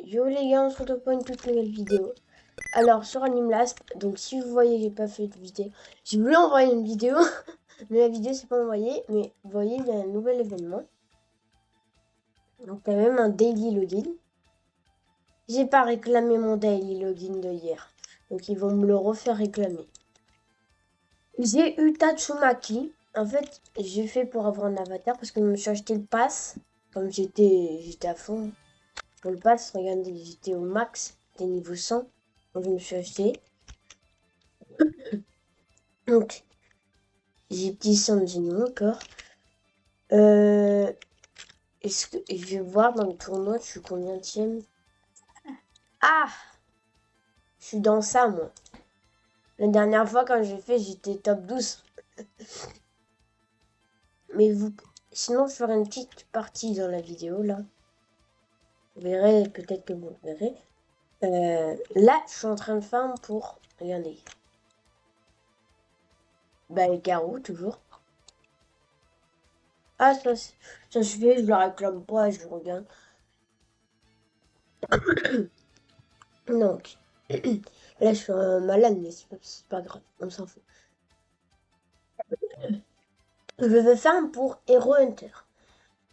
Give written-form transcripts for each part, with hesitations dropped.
Yo les gars, on se retrouve pour une toute nouvelle vidéo. Alors sur Animlast, donc si vous voyez j'ai pas fait de vidéo, j'ai voulu envoyer une vidéo, mais la vidéo s'est pas envoyée, mais vous voyez il y a un nouvel événement. Donc il y a même un daily login. J'ai pas réclamé mon daily login de hier, donc ils vont me le refaire réclamer. J'ai eu Tatsumaki. En fait, j'ai fait pour avoir un avatar parce que je me suis acheté le pass, comme j'étais à fond. Pour le pass, regardez, j'étais au max, j'étais niveau 100, donc je me suis acheté. Donc, j'ai petit Sanjin encore. Est-ce que je vais voir dans le tournoi, je suis combienième? Ah! Je suis dans ça, moi. La dernière fois, quand j'ai fait, j'étais top 12. Mais vous... Sinon, je ferai une petite partie dans la vidéo, là. Vous verrez, peut-être que vous verrez. Là, je suis en train de farm pour... Regardez. Bah, les carreaux, toujours. Ah, ça je fais, je le réclame pas, je regarde. Donc, là, je suis un malade, mais c'est pas grave, on s'en fout. Je veux faire pour Hero Hunter.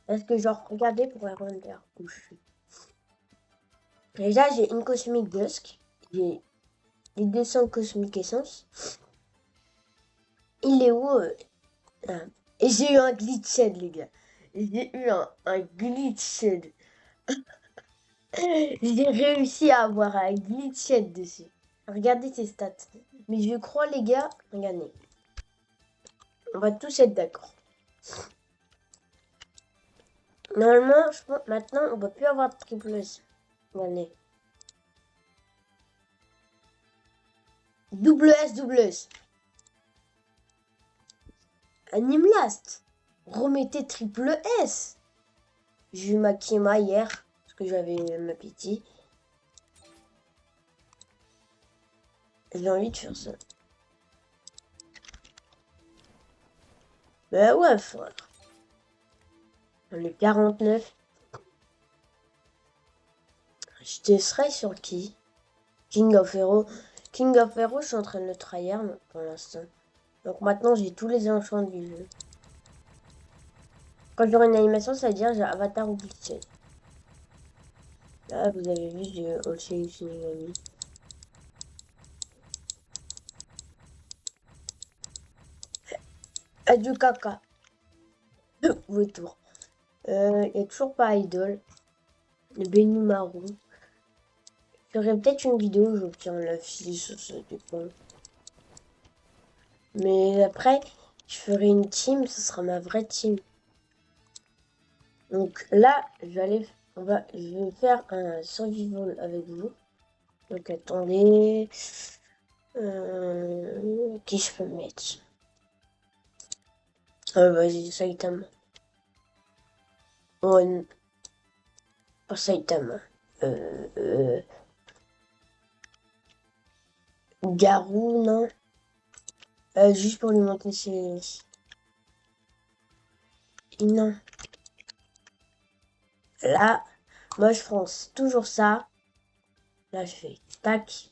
Parce que, genre, regardez pour Hero Hunter où je suis. Déjà, j'ai une Cosmic Dusk. J'ai les 200 Cosmic Essence. Il est où ah. Et j'ai eu un Glitched, les gars. J'ai eu un Glitched. J'ai réussi à avoir un Glitched dessus. Regardez ses stats. Mais je crois, les gars, regardez. On va tous être d'accord. Normalement, je pense maintenant, on va plus avoir de triple S. Regardez. Double S, double S. Animlast. Remettez triple S. J'ai eu ma Kima hier. Parce que j'avais ma petit. J'ai envie de faire ça. Bah ouais, frère. On est 49. Je testerai sur qui? King of Hero. King of Hero, je suis en train de le tryhard pour l'instant. Donc maintenant, j'ai tous les enchants du jeu. Quand j'aurai une animation, ça veut dire j'ai Avatar ou Glitched. Là, vous avez vu, j'ai aussi une amie. Adieu caca. Retour. Il n'y a toujours pas Idol. Le Benimaru. Je ferai peut-être une vidéo où j'obtiens l'affiche, ça dépend. Mais après, je ferai une team, ce sera ma vraie team. Donc là, je vais faire un survival avec vous. Donc attendez. Qui je peux mettre? Vas-y, Saitama. Oh, pas Saitama. Garou, non. Juste pour lui monter ses... Non. Là, moi je pense toujours ça. Là, je fais tac,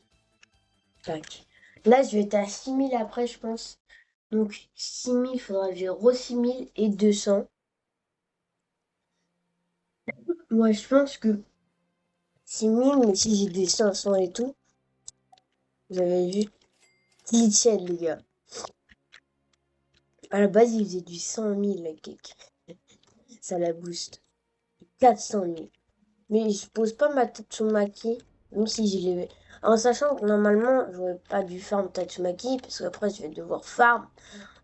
tac. Là, je vais être à 6000 après, je pense. Donc, 6000, il faudra que j'ai re 6000 et 200. Moi, je pense que 6000, mais si j'ai des 500 et tout, vous avez vu, Glitched, les gars. À la base, il faisait du 100 000, la cake. Ça la booste. 400 000. Mais je pose pas ma Tatsumaki, même si je l'ai... En sachant que normalement, j'aurais pas dû farm Tatsumaki, parce qu'après, je vais devoir farm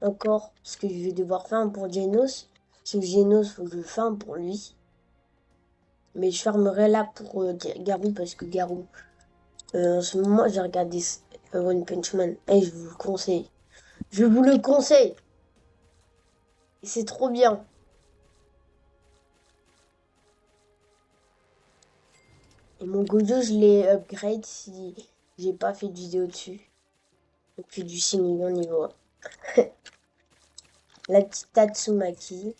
encore, parce que je vais devoir farm pour Genos. Parce que Genos, faut que je farm pour lui. Mais je farmerai là pour Garou, parce que Garou, en ce moment, j'ai regardé One Punch Man, et je vous le conseille. Je vous le conseille. C'est trop bien. Et mon Gojo, je l'ai upgrade si j'ai pas fait de vidéo dessus. Depuis du 6 millions niveau 1. La petite Tatsumaki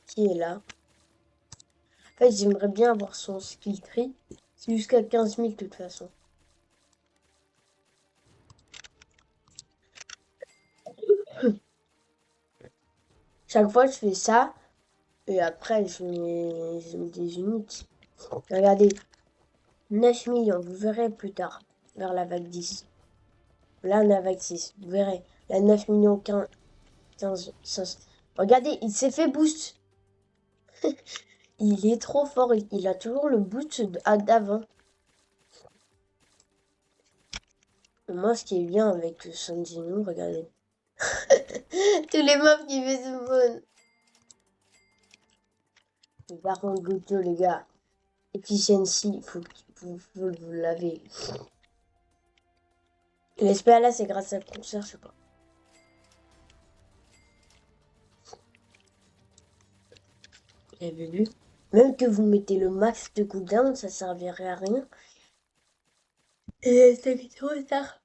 qui est là. En fait, j'aimerais bien avoir son skill tree. C'est jusqu'à 15 000 de toute façon. Chaque fois, je fais ça. Et après, je mets des unités. Regardez. 9 millions, vous verrez plus tard. Vers la vague 10. Là, on est à vague 6. Vous verrez. La 9 millions 15 500. Regardez, il s'est fait boost. Il est trop fort. Il a toujours le boost d'avant. Moi, ce qui est bien avec le Sanjinu, regardez. Tous les mobs qui fait ce spawn. Mais par contre, Goto, les gars. Efficiency, il faut vous l'avez. L'SPA là, c'est grâce à le concert, je sais pas. Vous avez vu? Même que vous mettez le max de cooldown, ça servirait à rien. Et ça fait trop tard.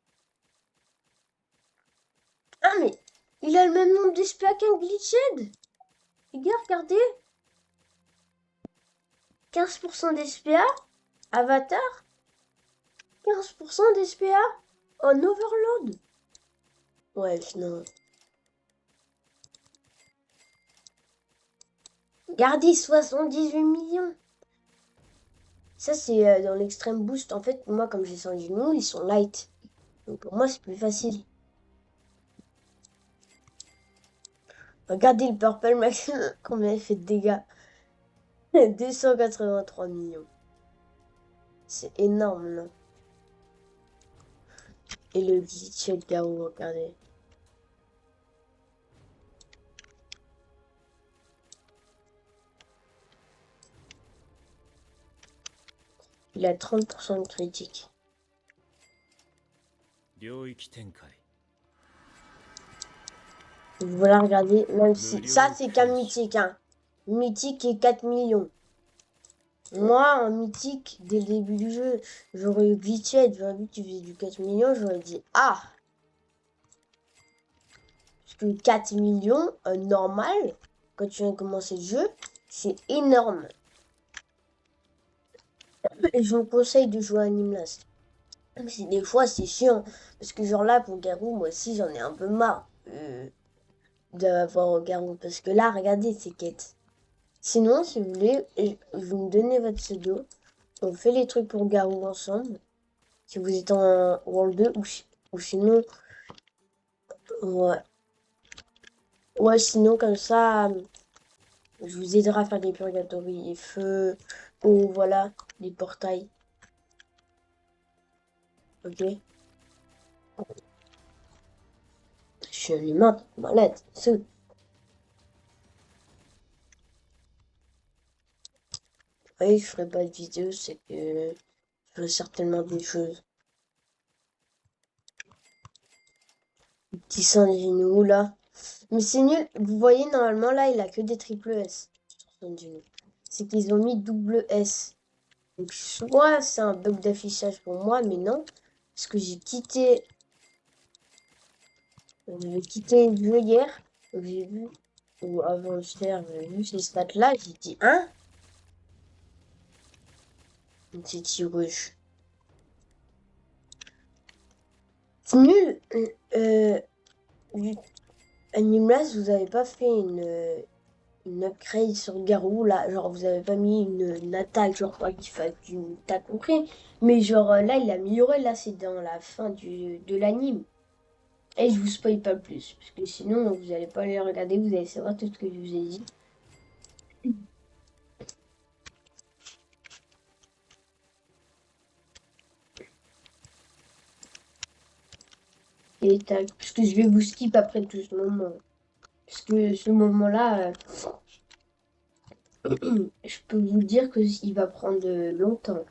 Ah, mais il a le même nombre d'SPA qu'un Glitched. Les gars, regardez. 15% d'SPA. Avatar. 15% d'SPA. En overload. Ouais, non. Regardez, 78 millions. Ça, c'est dans l'extrême boost. En fait, moi, comme j'ai 110 millions, ils sont light. Donc pour moi, c'est plus facile. Regardez le Purple Max, combien il fait de dégâts. 283 millions. C'est énorme, non? Et le Glitched Garou, regardez. Il a 30% de critique. Voilà, regardez, même si... Ça, c'est qu'un mythique, hein. Mythique et 4 millions. Moi, en mythique, dès le début du jeu, j'aurais eu Glitched, j'aurais vu que tu faisais du 4 millions, j'aurais dit « Ah !» Parce que 4 millions, normal, quand tu viens de commencer le jeu, c'est énorme. Et je vous conseille de jouer à Nimlast. Même si des fois, c'est chiant. Parce que genre là, pour Garou, moi aussi, j'en ai un peu marre d'avoir Garou. Parce que là, regardez ces quêtes. Sinon, si vous voulez, vous me donnez votre pseudo. On fait les trucs pour Garou ensemble. Si vous êtes en World 2 ou sinon... Ouais. Ouais, sinon, comme ça, je vous aiderai à faire des purgatories et feux. Ou voilà, des portails. Ok? Je suis un humain, malade. C'est... Oui, je ferai pas de vidéo, c'est que je ferai certainement des choses. Petit Sanjinu là. Mais c'est nul. Vous voyez, normalement, là, il a que des triple S. C'est qu'ils ont mis double S. Donc, soit c'est un bug d'affichage pour moi, mais non. Parce que j'ai quitté... J'ai quitté le jeu hier. Donc, j'ai vu... Ou avant-hier, j'ai vu ces stats-là. J'ai dit, hein? C'est rouge. C'est nul. Animlas, vous avez pas fait une upgrade sur Garou là, genre vous avez pas mis une attaque, genre pas qu'il fasse une attaque compris, mais genre là il a amélioré, là c'est dans la fin de l'anime. Et je vous spoil pas plus, parce que sinon vous allez pas les regarder, vous allez savoir tout ce que je vous ai dit. Et parce que je vais vous skip après tout ce moment. Parce que ce moment-là, je peux vous dire qu'il va prendre longtemps.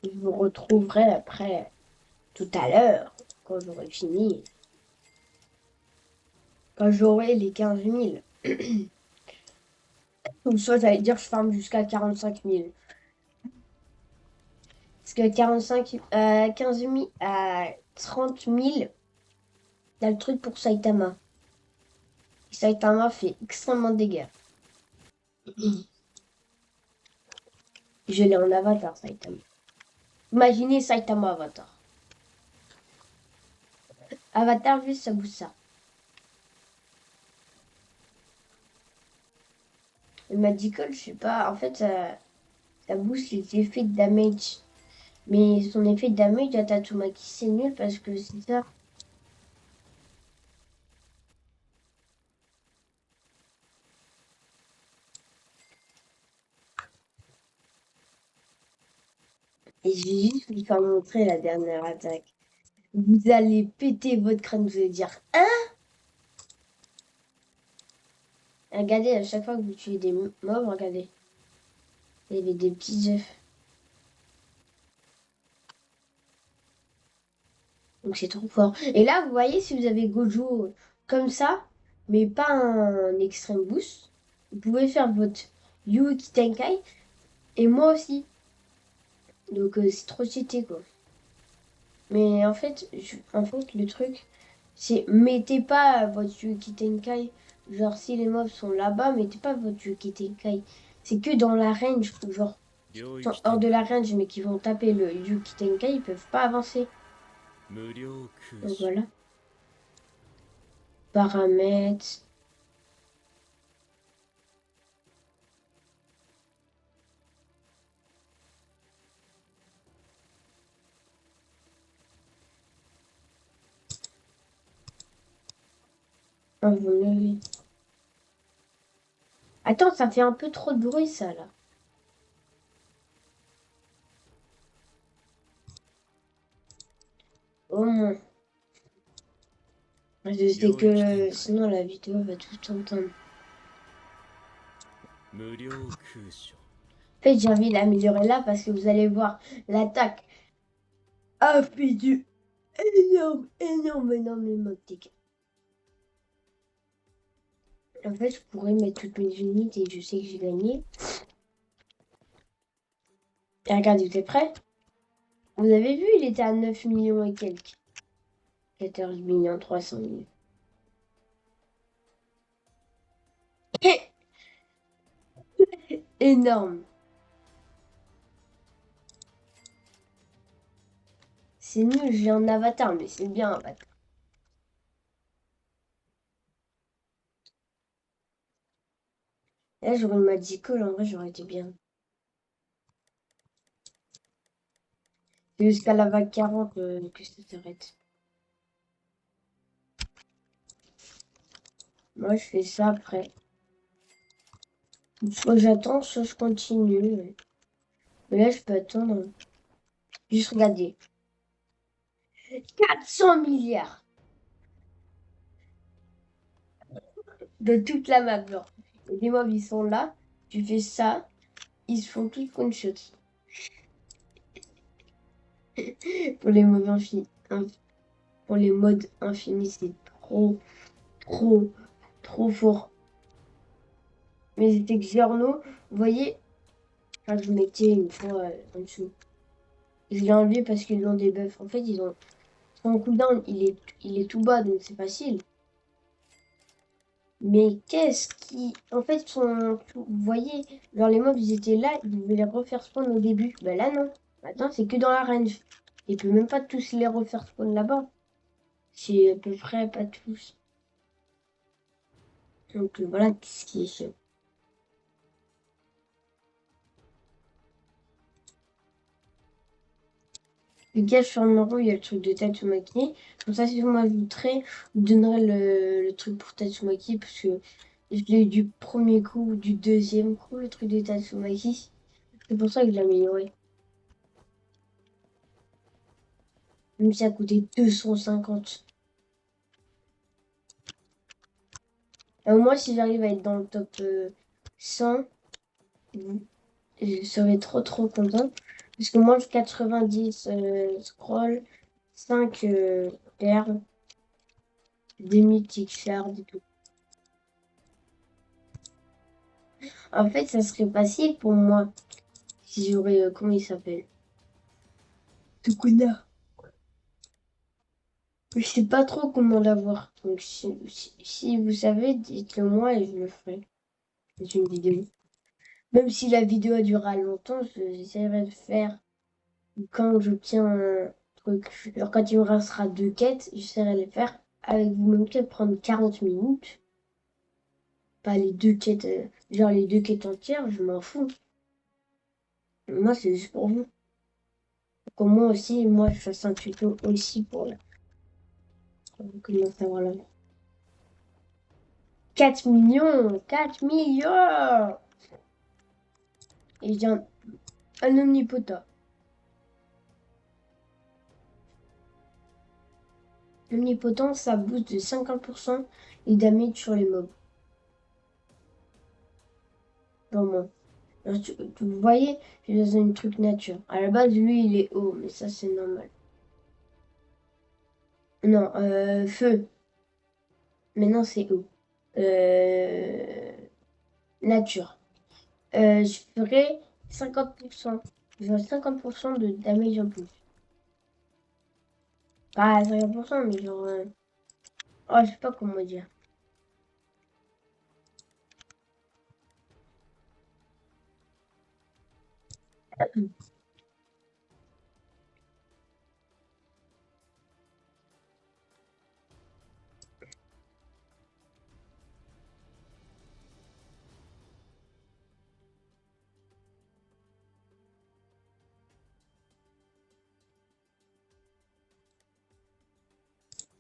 Je vous retrouverai après, tout à l'heure, quand j'aurai fini. Quand j'aurai les 15 000. Ou soit j'allais dire je farm jusqu'à 45 000. Parce que 45, 15 000 à 30 000, t'as le truc pour Saitama. Saitama fait extrêmement de dégâts. Je l'ai en avatar, Saitama. Imaginez Saitama avatar. Avatar, juste ça bouge ça. Le Magical, je sais pas, en fait, ça booste les effets de damage. Mais son effet de damage à Tatsumaki, c'est nul parce que c'est ça. Et j'ai juste voulu faire montrer la dernière attaque. Vous allez péter votre crâne, vous allez dire hein. Regardez, à chaque fois que vous tuez des mobs, regardez. Il y avait des petits œufs. Donc c'est trop fort. Et là, vous voyez, si vous avez Gojo comme ça, mais pas un extrême boost, vous pouvez faire votre Yuki Tenkai et moi aussi. Donc c'est trop cheaté quoi. Mais en fait, le truc, c'est mettez pas votre Yuki Tenkai. Genre si les mobs sont là-bas, mettez pas votre Yuki Tenkai. C'est que dans la range, genre, qui sont hors de la range, mais qui vont taper le Yuki Tenkai, ils peuvent pas avancer. Donc voilà. Paramètres. Ah, vous l'avez. Attends, ça fait un peu trop de bruit ça là. Au moins. Je sais que sinon la vidéo va tout entendre. En fait, j'ai envie de l'améliorer là parce que vous allez voir l'attaque a fait du énormément de dégâts. En fait, je pourrais mettre toutes mes unités et je sais que j'ai gagné. Et regardez, vous êtes prêts? Vous avez vu, il était à 9 millions et quelques. 14 millions 300 000. Énorme. C'est nul, j'ai un avatar, mais c'est bien un avatar. Là, j'aurais le Magical, en vrai, j'aurais été bien. C'est jusqu'à la vague 40 que ça s'arrête. Moi, je fais ça après. Soit j'attends, soit je continue. Mais là, je peux attendre. Juste regarder. 400 milliards de toute la map, genre. Et les mobs, ils sont là. Tu fais ça. Ils se font tous one-shot. Pour les modes infinis. Pour les modes infinis, c'est trop, trop, trop fort. Mais c'était Xerno, vous voyez, quand je mettais une fois en dessous. Je l'ai enlevé parce qu'ils ont des buffs. En fait, ils ont. Son cooldown, il est tout bas, donc c'est facile. Mais qu'est-ce qui. En fait, vous voyez, genre les mobs, ils étaient là, ils devaient les refaire spawn au début. Ben là, non. Maintenant, c'est que dans la range. Il peut même pas tous les refaire spawn là-bas. C'est à peu près pas tous. Donc voilà ce qui est chiant. Le gage sur le numéro, il y a le truc de Tatsumaki. Comme ça, si vous m'ajouterez, vous donnerez le truc pour Tatsumaki. Parce que je l'ai eu du premier coup ou du deuxième coup, le truc de Tatsumaki. C'est pour ça que je l'ai amélioré. Même si ça a coûté 250. Moi, si j'arrive à être dans le top 100, je serais trop trop content. Parce que moi, je 90 scroll, 5 perles, des mythiques shards et tout. En fait, ça serait facile pour moi si j'aurais. Comment il s'appelle? Sukuna. Je sais pas trop comment l'avoir. Donc, si vous savez, dites-le moi et je le ferai. C'est une vidéo. Même si la vidéo a duré longtemps, j'essaierai de faire quand j'obtiens un truc. Alors quand il me restera 2 quêtes, j'essaierai de les faire avec vous même peut-être prendre 40 minutes. Pas les 2 quêtes, genre les 2 quêtes entières, je m'en fous. Moi, c'est juste pour vous. Comme moi aussi, moi, je fasse un tuto aussi pour commencer à voir la 4 millions! 4 millions! Et j'ai un omnipotent. Omnipotent, ça booste de 50% les damage sur les mobs. Vraiment. Alors, vous voyez, je suis dans un truc nature. À la base, lui, il est haut, mais ça, c'est normal. Non, feu. Maintenant, c'est haut. Nature. Je ferai 50%. J'aurai 50% de damage en plus. Pas 50%, mais genre... Oh, je sais pas comment dire.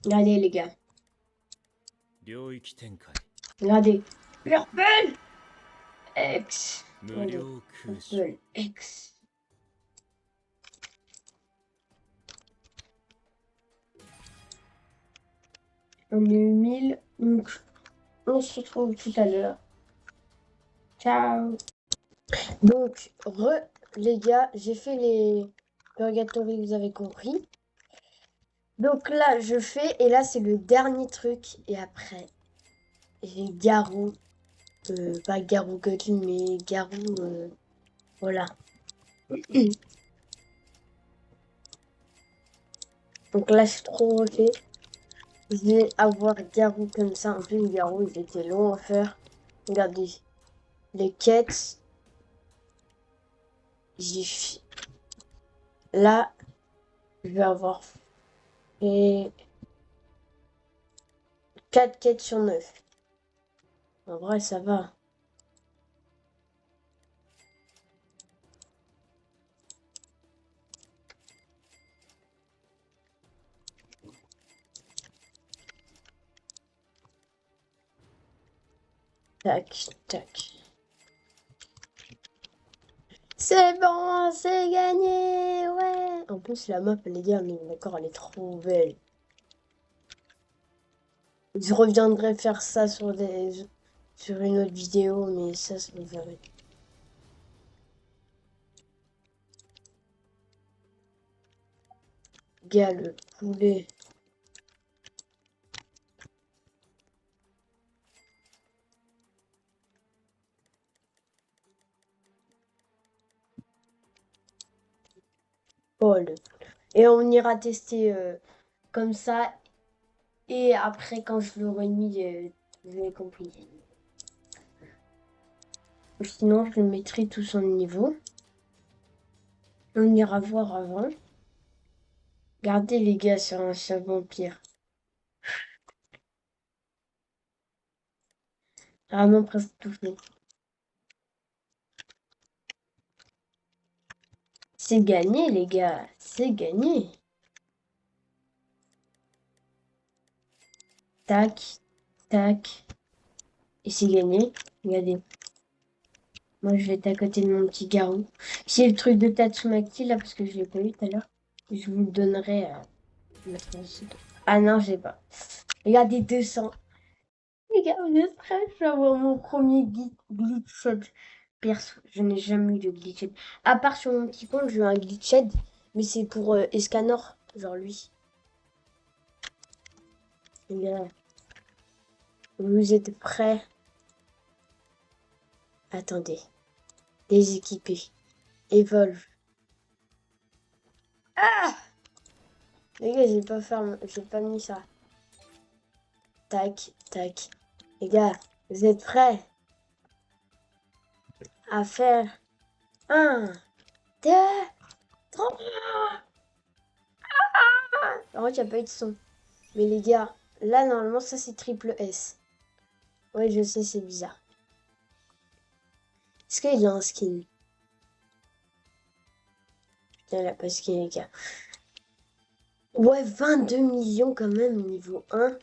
Regardez, les gars. Regardez. Purple X. Regardez. Purple X. On est 1000. Donc, on se retrouve tout à l'heure. Ciao. Donc, les gars, j'ai fait les purgatory, vous avez compris. Donc là, je fais, et là, c'est le dernier truc. Et après, j'ai Garou. Pas Garou Gutlin, mais Garou. Voilà. Donc là, c'est trop refait. Je vais avoir Garou comme ça. En plus, Garou, il était long à faire. Regardez. Les quêtes. J'ai Là, je vais avoir fait 4 quêtes sur 9. En vrai, ça va. Tac, tac. C'est bon, c'est gagné, ouais. En plus, la map, les gars, mais d'accord, elle est trop belle. Je reviendrai faire ça sur une autre vidéo, mais ça me verrait. Gars, le poulet. Oh, Et on ira tester comme ça. Et après, quand je l'aurai mis, je vais compliquer. Sinon, je le mettrai tout son niveau. On ira voir avant. Regardez les gars sur un chat vampire. Vraiment presque tout fait. C'est gagné les gars. C'est gagné. Tac. Tac. Et c'est gagné. Regardez. Moi, je vais être à côté de mon petit garou. J'ai le truc de Tatsumaki là parce que je l'ai pas eu tout à l'heure. Je vous le donnerai à Ah non, j'ai pas. Regardez 200. Les gars, vous êtes prêts? Je vais avoir mon premier glitched. Perso, je n'ai jamais eu de glitched. À part sur mon petit compte, j'ai eu un glitched. Mais c'est pour Escanor. Genre lui. Les gars, vous êtes prêts? Attendez. Déséquipé. Evolve. Ah! Les gars, j'ai pas mis ça. Tac, tac. Les gars, vous êtes prêts? à faire 1, 2, 3. Par contre, il n'y a pas eu de son. Mais les gars, là, normalement, ça, c'est triple S. Ouais, je sais, c'est bizarre. Est-ce qu'il a un skin? Putain, il a pas de skin, les gars. Ouais, 22 millions quand même, niveau 1.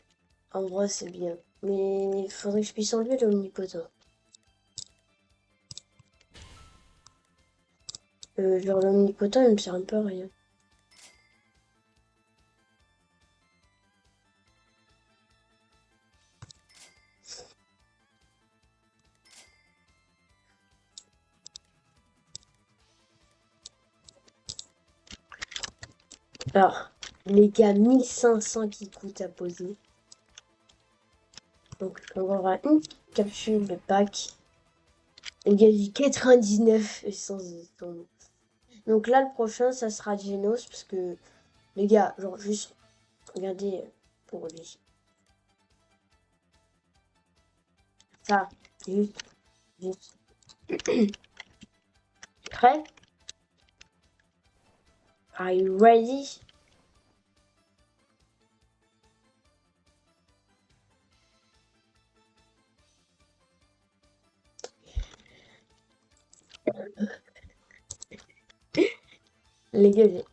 En vrai, c'est bien. Mais il faudrait que je puisse enlever l'omnipotent. Genre, l'omnipotent, il me sert un peu à rien. Alors, les gars, 1500 qui coûtent à poser. Donc, on va avoir une capsule de pack. Les gars, j'ai 99 sans ton. Donc là, le prochain, ça sera Genos. Parce que, les gars, genre, juste, regardez pour lui. Ça, juste. Prêt? Are you ready? Les gars, j'ai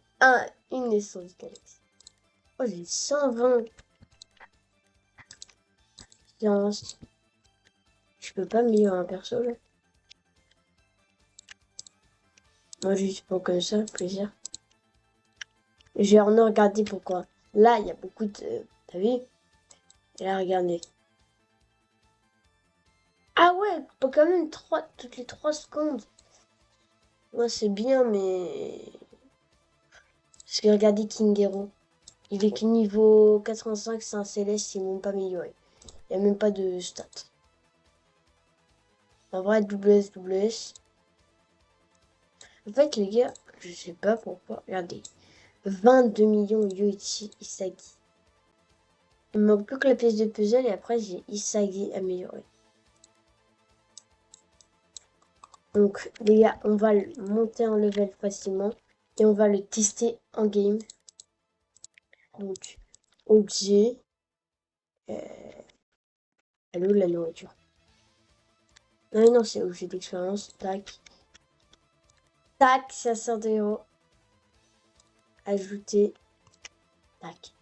une naissance galaxie. Oh, j'ai 120. Tiens, je peux pas me lire un perso là. Moi, juste pour comme ça, plaisir. J'ai en regardé pourquoi. Là, il y a beaucoup de. T'as vu? Et là, regardez. Ah ouais, pas quand même toutes les 3 secondes. Moi, c'est bien, mais. Parce que regardez King Hero. Il est que niveau 85, c'est un céleste, il n'est même pas amélioré. Il n'y a même pas de stats. En vrai, WS. En fait, les gars, je sais pas pourquoi. Regardez. 22 millions Yoichi Isagi. Il me manque plus que la pièce de puzzle et après j'ai Isagi amélioré. Donc les gars, on va le monter en level facilement et on va le tester en game. Donc objet. Elle est où la nourriture? Non, non, c'est objet d'expérience. Tac. Tac, 500 €. Ajouter. Tac.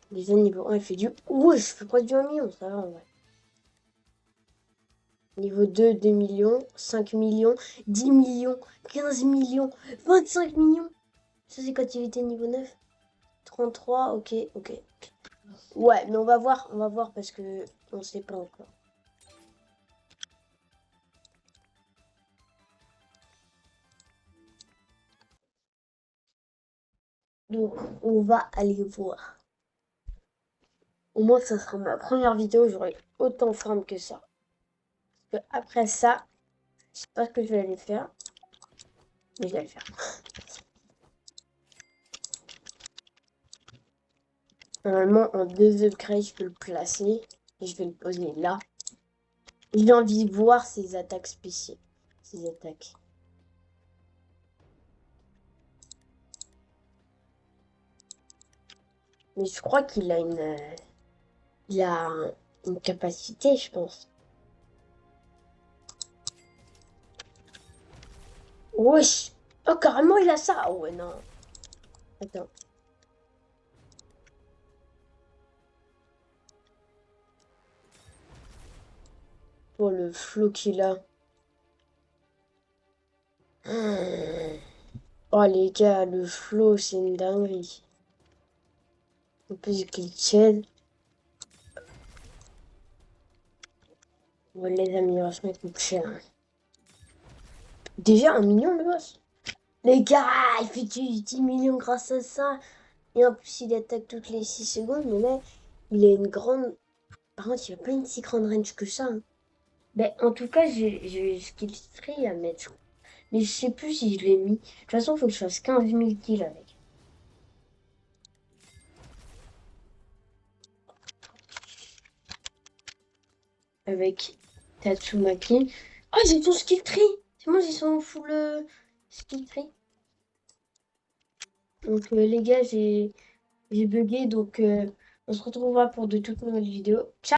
Déjà niveau 1, il fait du. Ouh, je fais pas du 1 million, ça va en vrai. Niveau 2, 2 millions, 5 millions, 10 millions, 15 millions, 25 millions. Ça, c'est captivité niveau 9. 33, ok, ok. Ouais, mais on va voir parce que on sait pas encore. Donc, on va aller voir. Au moins, ça sera ma première vidéo, j'aurai autant de forme que ça. Parce que après ça, je sais pas ce que je vais aller faire, mais je vais le faire. Normalement, en 2 upgrades, je peux le placer et je vais le poser là. J'ai envie de voir ses attaques spéciales. Ses attaques. Mais je crois qu'il a il a une capacité, je pense. Wesh! Oh, carrément, il a ça! Oh, ouais, non. Attends. Oh, le flow qu'il a. Oh, les gars, le flow, c'est une dinguerie. En plus, qu'il tienne. Ouais, les améliorations, ils coûtent cher. Déjà, 1 million, le boss. Les gars, il fait du 10 millions grâce à ça. Et en plus, il attaque toutes les 6 secondes. Mais là, il a une grande. Par contre, il a pas une si grande range que ça, hein. Ben, en tout cas, j'ai skill tree à mettre. Mais je sais plus si je l'ai mis. De toute façon, il faut que je fasse 15 000 kills avec. Avec Tatsumaki. Oh, j'ai ton skill tree! C'est bon, ils sont full skittery. Donc les gars, j'ai bugué, donc on se retrouvera pour de toutes nouvelles vidéos. Ciao!